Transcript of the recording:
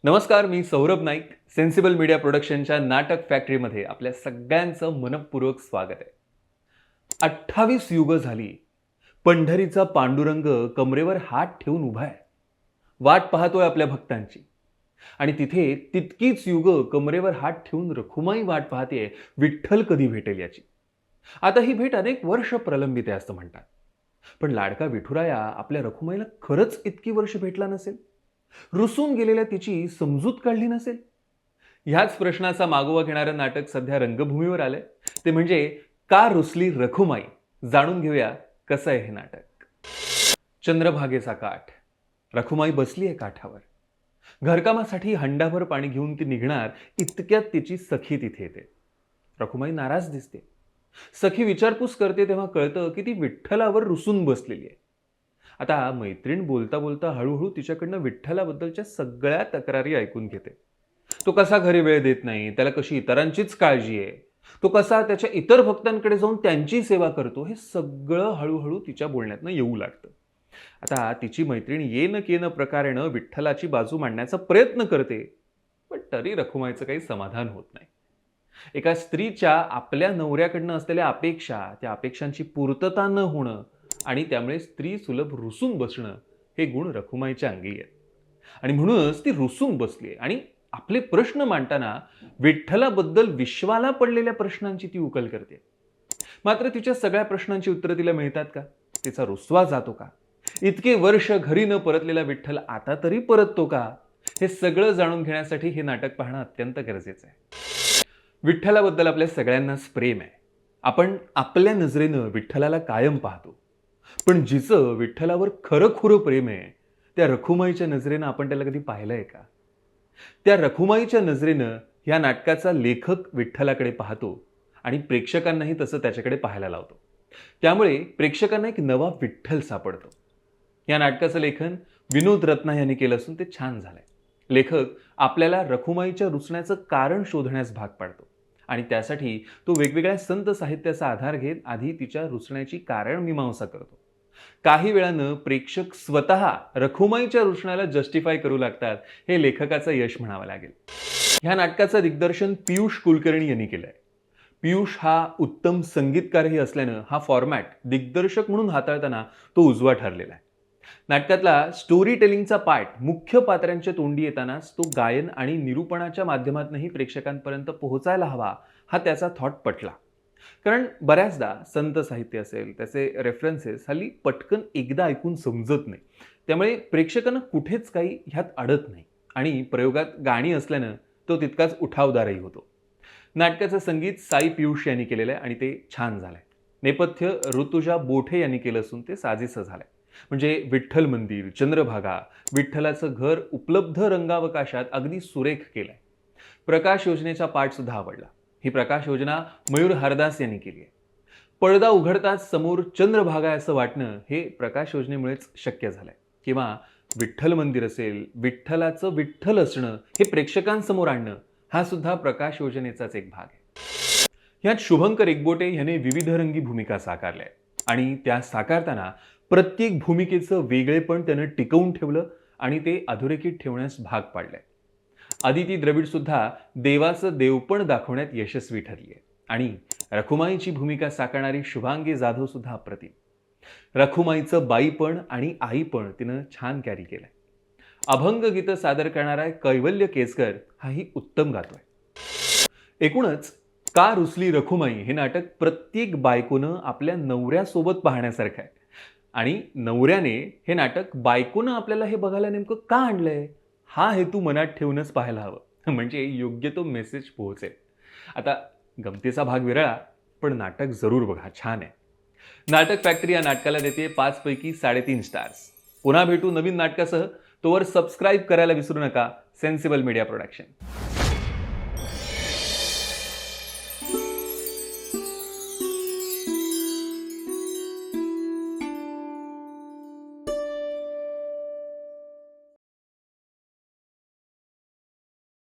नमस्कार, मी Saurabh Naik. Sensible media प्रोडक्शनच्या नाटक फॅक्टरीमध्ये आपल्या सगळ्यांचं मनपूर्वक स्वागत आहे. 28 युग झाली, पंढरीचा पांडुरंग कमरेवर हात ठेवून उभा आहे. वाट पाहतोय आपल्या भक्तांची. आणि तिथे तितकीच युग कमरेवर हात ठेवून रखुमाई वाट पाहतेय विठ्ठल कधी भेटेल याची. आता ही भेट अनेक वर्ष प्रलंबित आहे असं म्हणतात. पण लाडका विठुराया आपल्या रखुमाईला खरंच इतकी वर्ष भेटला नसेल? रुसून गेलेल्या तिची समजूत काढली नसेल? ह्याच प्रश्नाचा मागोवा घेणारं नाटक सध्या रंगभूमीवर आलंय. ते म्हणजे का रुसली रखुमाई. जाणून घेऊया कसं आहे हे नाटक. चंद्रभागेचा काठ. रखुमाई बसली आहे काठावर. घरकामासाठी हंडाभर पाणी घेऊन ती निघणार इतक्यात तिची सखी तिथे येते. रखुमाई नाराज दिसते. सखी विचारपूस करते तेव्हा कळतं की ती विठ्ठलावर रुसून बसलेली आहे. आता मैत्रीण बोलता बोलता हळूहळू तिच्याकडनं विठ्ठलाबद्दलच्या सगळ्या तक्रारी ऐकून घेते. तो कसा घरी वेळ देत नाही, त्याला कशी इतरांचीच काळजी आहे, तो कसा त्याच्या इतर भक्तांकडे जाऊन त्यांची सेवा करतो, हे सगळं हळूहळू तिच्या बोलण्यातनं येऊ लागतं. आता तिची मैत्रीण येन केन प्रकारेनं विठ्ठलाची बाजू मांडण्याचा प्रयत्न करते, पण तरी रखुमाईचं काही समाधान होत नाही. एका स्त्रीच्या आपल्या नवऱ्याकडनं असलेल्या अपेक्षा, त्या अपेक्षांची पूर्तता न होणं आणि त्यामुळे स्त्री सुलभ रुसून बसणं हे गुण रखुमाईच्या अंगी आहेत. आणि म्हणूनच ती रुसून बसली आणि आपले प्रश्न मांडताना विठ्ठलाबद्दल विश्वाला पडलेल्या प्रश्नांची ती उकल करते. मात्र तिच्या सगळ्या प्रश्नांची उत्तरं तिला मिळतात का? तिचा रुसवा जातो का? इतके वर्ष घरी न परतलेला विठ्ठल आता तरी परततो का? हे सगळं जाणून घेण्यासाठी हे नाटक पाहणं अत्यंत गरजेचं आहे. विठ्ठलाबद्दल आपल्या सगळ्यांनाच प्रेम आहे. आपण आपल्या नजरेनं विठ्ठलाला कायम पाहतो. पण जिचं विठ्ठलावर खरं प्रेम आहे, त्या रखुमाईच्या नजरेनं आपण त्याला कधी पाहिलंय का? त्या रखुमाईच्या नजरेनं या नाटकाचा लेखक विठ्ठलाकडे पाहतो आणि प्रेक्षकांनाही तसं त्याच्याकडे पाहायला लावतो. त्यामुळे प्रेक्षकांना एक नवा विठ्ठल सापडतो. या नाटकाचं लेखन विनोद रत्ना यांनी केलं असून ते छान झालंय. लेखक आपल्याला रखुमाईच्या रुसण्याचं कारण शोधण्यास भाग पाडतो आणि त्यासाठी तो वेगवेगळ्या संत साहित्याचा आधार घेत आधी तिच्या रुसण्याची कारण मीमांसा करतो. काही वेळानं प्रेक्षक स्वतः रखुमाईच्या रुसण्याला जस्टिफाय करू लागतात. हे लेखकाचं यश म्हणावं लागेल. ह्या नाटकाचं दिग्दर्शन पियुष कुलकर्णी यांनी केलंय. पियुष हा उत्तम संगीतकारही असल्यानं हा फॉर्मॅट दिग्दर्शक म्हणून हाताळताना तो उजवा ठरलेला आहे. नाटकातला स्टोरी टेलिंगचा पार्ट मुख्य पात्रांच्या तोंडी येतानाच तो गायन आणि निरूपणाच्या माध्यमातूनही प्रेक्षकांपर्यंत पोहोचायला हवा, हा त्याचा थॉट पटला. कारण बऱ्याचदा संत साहित्य असेल, त्याचे रेफरन्सेस हल्ली पटकन एकदा ऐकून समजत नाही. त्यामुळे प्रेक्षकांना कुठेच काही ह्यात अडत नाही आणि प्रयोगात गाणी असल्यानं तो तितकाच उठावदारही होतो. नाटकाचं संगीत साई पियुष यांनी केलेलं आहे आणि ते छान झालंय. नेपथ्य ऋतुजा बोठे यांनी केलं असून ते साजेसं झालंय. म्हणजे विठ्ठल मंदिर, चंद्रभागा, विठ्ठलाचं घर उपलब्ध रंगावकाशात अगदी सुरेख केलंय. प्रकाश योजनेचा पाठ सुद्धा आवडला. ही प्रकाश योजना मयूर हरदास यांनी केली आहे. पडदा उघडताच समोर चंद्रभागा असं वाटणं हे प्रकाश योजनेमुळेच शक्य झालंय. किंवा विठ्ठल मंदिर असेल, विठ्ठलाचं विठ्ठल असणं हे प्रेक्षकांसमोर आणणं हा सुद्धा प्रकाश योजनेचाच एक भाग आहे. यात शुभंकर एकबोटे यांनी विविधरंगी भूमिका साकारल्या आणि त्या साकारताना प्रत्येक भूमिकेचं वेगळेपण त्यानं टिकवून ठेवलं आणि ते अधोरेखित ठेवण्यास भाग पाडलंय. अदिती द्रविड सुद्धा देवाचं देवपण दाखवण्यात यशस्वी ठरली आहे आणि रखुमाईची भूमिका साकारणारी शुभांगी जाधव सुद्धा अप्रतिम. रखुमाईचं बाईपण आणि आईपण तिनं छान कॅरी केलंय. अभंग गीतं सादर करणारा कैवल्य केसकर हाही उत्तम गातोय. एकूणच का रुसली रखुमाई हे नाटक प्रत्येक बायकोनं आपल्या नवऱ्यासोबत पाहण्यासारखं आहे आणि नवऱ्याने हे नाटक बायकोनं आपल्याला हे बघायला नेमकं का आणलंय हा हेतू मनात ठेवूनच पाहायला हवं. म्हणजे योग्य तो मेसेज पोहोचेल. आता गमतीचा भाग विरळा, पण नाटक जरूर बघा, छान आहे. नाटक फॅक्टरी या नाटकाला देते 5 पैकी 3.5 स्टार्स. पुन्हा भेटू नवीन नाटकासह. तोवर सबस्क्राईब करायला विसरू नका सेन्सिबल मीडिया प्रोडक्शन.